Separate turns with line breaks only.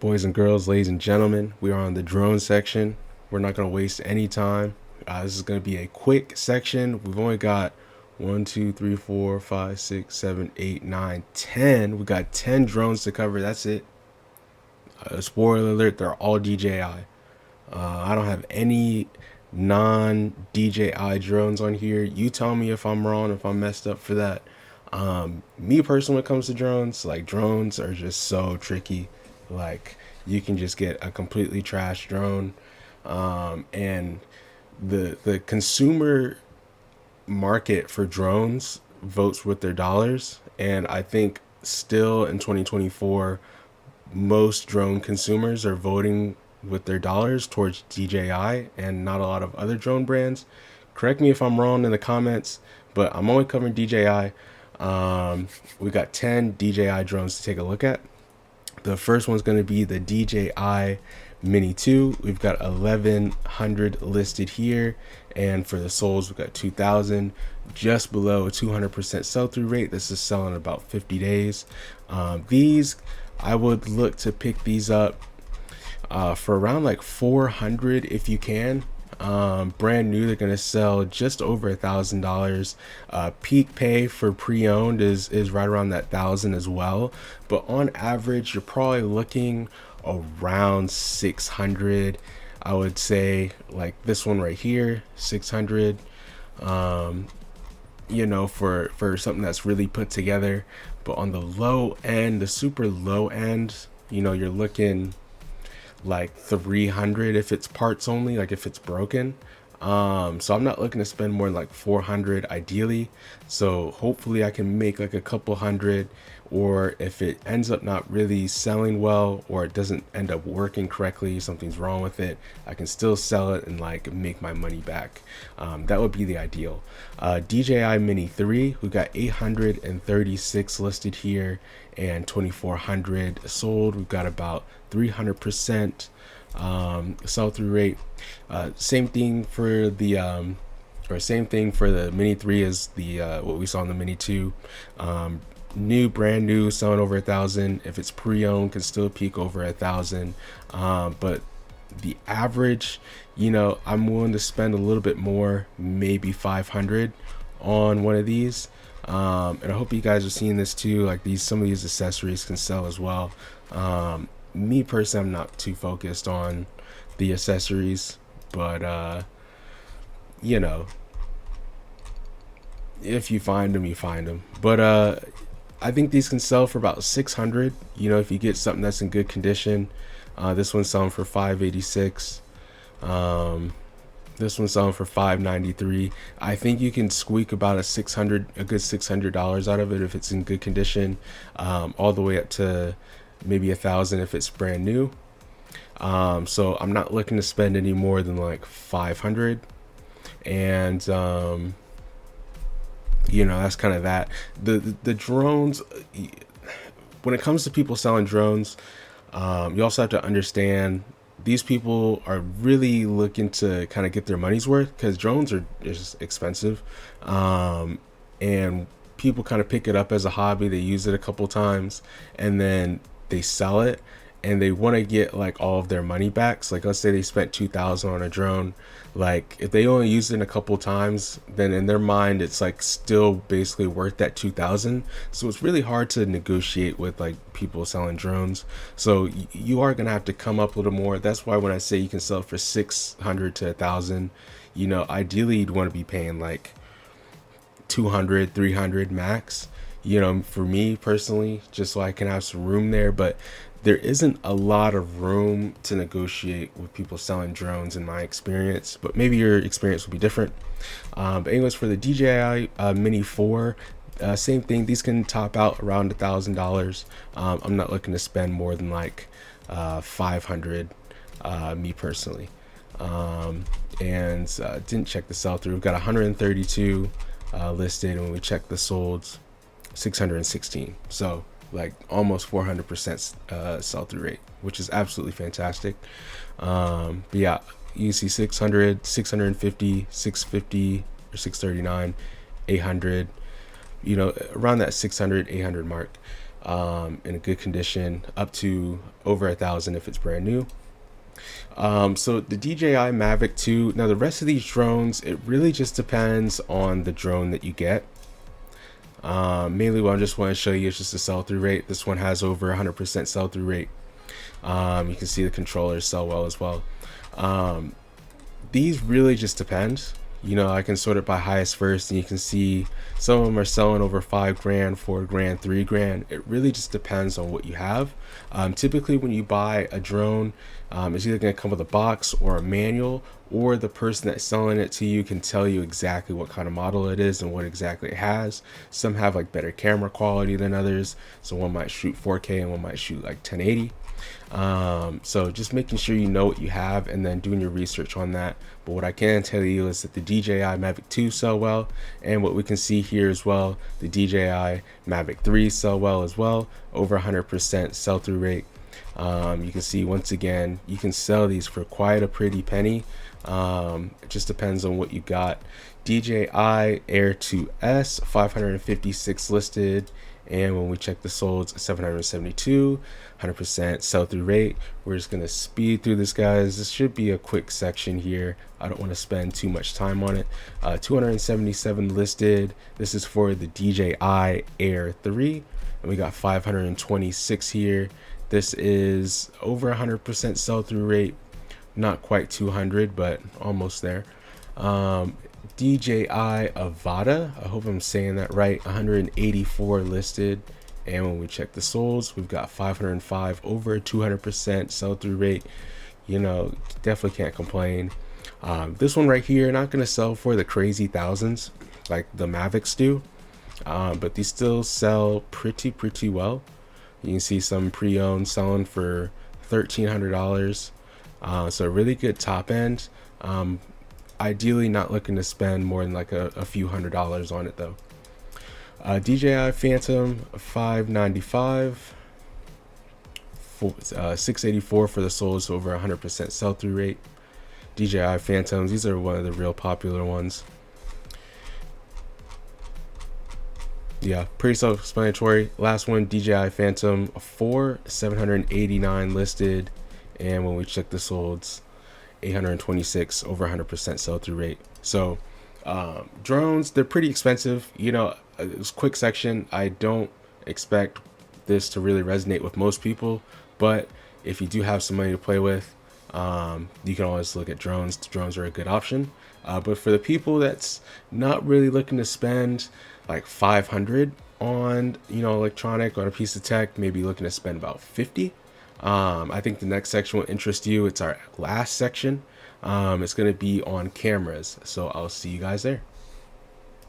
Boys and girls, ladies and gentlemen, we are on the drone section. We're not going to waste any time. This is going to be a quick section. We've only got 1, 2, 3, 4, 5, 6, 7, 8, 9, 10. We got 10 drones to cover. That's it. Spoiler alert, they're all DJI. I don't have any non-DJI drones on here. You tell me if I'm wrong, if I'm messed up for that. Me personally, when it comes to drones, like drones are just so tricky. Like you can just get a completely trash drone, and the consumer market for drones votes with their dollars. And I think still in 2024, most drone consumers are voting with their dollars towards DJI and not a lot of other drone brands. Correct me if I'm wrong in the comments, but I'm only covering DJI. We got 10 DJI drones to take a look at. The first one's going to be the DJI Mini 2. We've got 1,100 listed here, and for the souls we've got 2,000, just below a 200% sell-through rate. This is selling in about 50 days. These, I would look to pick these up for around like 400 if you can. Brand new, they're gonna sell just over $1,000. Peak pay for pre-owned is right around that 1,000 as well, but on average you're probably looking around 600. I would say, like this one right here, 600. You know, for something that's really put together. But on the low end, the super low end, you know, you're looking like 300 if it's parts only, like if it's broken. So I'm not looking to spend more than like 400 ideally. So hopefully I can make like a couple hundred, or if it ends up not really selling well, or it doesn't end up working correctly, something's wrong with it, I can still sell it and like make my money back. That would be the ideal. DJI Mini 3, we got 836 listed here and 2,400 sold. We've got about 300% sell-through rate. Same thing for the same thing for the Mini 3 as the what we saw in the Mini 2. Brand new, selling over 1,000. If it's pre-owned, can still peak over 1,000. But the average, you know, I'm willing to spend a little bit more, maybe 500 on one of these. And I hope you guys are seeing this too. Like some of these accessories can sell as well. Me personally, I'm not too focused on the accessories, but you know, if you find them, you find them. But I think these can sell for about 600. You know, if you get something that's in good condition. This one's selling for 586. This one's selling for 593. I think you can squeak about a good $600 out of it if it's in good condition, all the way up to maybe 1,000 if it's brand new. So I'm not looking to spend any more than like 500, and you know, that's kind of that. The drones, when it comes to people selling drones, you also have to understand these people are really looking to kind of get their money's worth, because drones are just expensive, and people kind of pick it up as a hobby. They use it a couple times and then they sell it, and they want to get like all of their money back. So like, let's say they spent 2,000 on a drone. Like if they only use it a couple times, then in their mind it's like still basically worth that 2,000. So it's really hard to negotiate with like people selling drones. So you are gonna have to come up a little more. That's why when I say you can sell for 600 to 1,000, you know, ideally you'd want to be paying like 200, 300 max. You know, for me personally, just so I can have some room there. But there isn't a lot of room to negotiate with people selling drones in my experience, but maybe your experience will be different. But anyways, for the DJI Mini 4, same thing. These can top out around $1,000. I'm not looking to spend more than like 500, me personally. And didn't check the sell-through. We've got 132 listed, and when we check the solds, 616. So like almost 400% sell-through rate, which is absolutely fantastic. But yeah, you can see 600, 650, 650 or 639, 800, you know, around that 600, 800 mark, in a good condition, up to over 1,000 if it's brand new. So the DJI Mavic 2, now the rest of these drones, it really just depends on the drone that you get. Mainly what I just want to show you is just the sell-through rate. This one has over 100% sell-through rate. You can see the controllers sell well as well. These really just depend. You know, I can sort it by highest first, and you can see some of them are selling over 5 grand, 4 grand, 3 grand. It really just depends on what you have. Typically when you buy a drone, it's either going to come with a box or a manual, or the person that's selling it to you can tell you exactly what kind of model it is and what exactly it has. Some have like better camera quality than others, so one might shoot 4K and one might shoot like 1080. So just making sure you know what you have and then doing your research on that. But what I can tell you is that the DJI Mavic 2 sell well, and what we can see here as well, the DJI Mavic 3 sell well as well, over 100% sell-through rate. You can see once again, you can sell these for quite a pretty penny. It just depends on what you got. DJI Air 2S 556 listed, and when we check the solds, 772, 100% sell-through rate. We're just gonna speed through this, guys. This should be a quick section here. I don't want to spend too much time on it. 277 listed. This is for the DJI Air 3, and we got 526 here. This is over 100% sell-through rate. Not quite 200, but almost there. DJI Avata, I hope I'm saying that right, 184 listed, and when we check the solds, we've got 505, over 200% sell-through rate. You know, definitely can't complain. This one right here, not going to sell for the crazy thousands like the Mavics do, but these still sell pretty well. You can see some pre-owned selling for $1,300, so a really good top end. Ideally not looking to spend more than like a few $100s on it though. DJI Phantom 595, 684 for the solds, over 100% sell-through rate. DJI Phantoms, these are one of the real popular ones. Yeah, pretty self-explanatory. Last one, DJI Phantom 4, 789 listed, and when we check the solds, 826, over 100% sell-through rate. So drones, they're pretty expensive. You know, it's a quick section. I don't expect this to really resonate with most people, but if you do have some money to play with, you can always look at drones. Drones are a good option, but for the people that's not really looking to spend like 500 on, you know, electronic, on a piece of tech, maybe looking to spend about 50. I think the next section will interest you. It's our last section. It's going to be on cameras, so I'll see you guys there.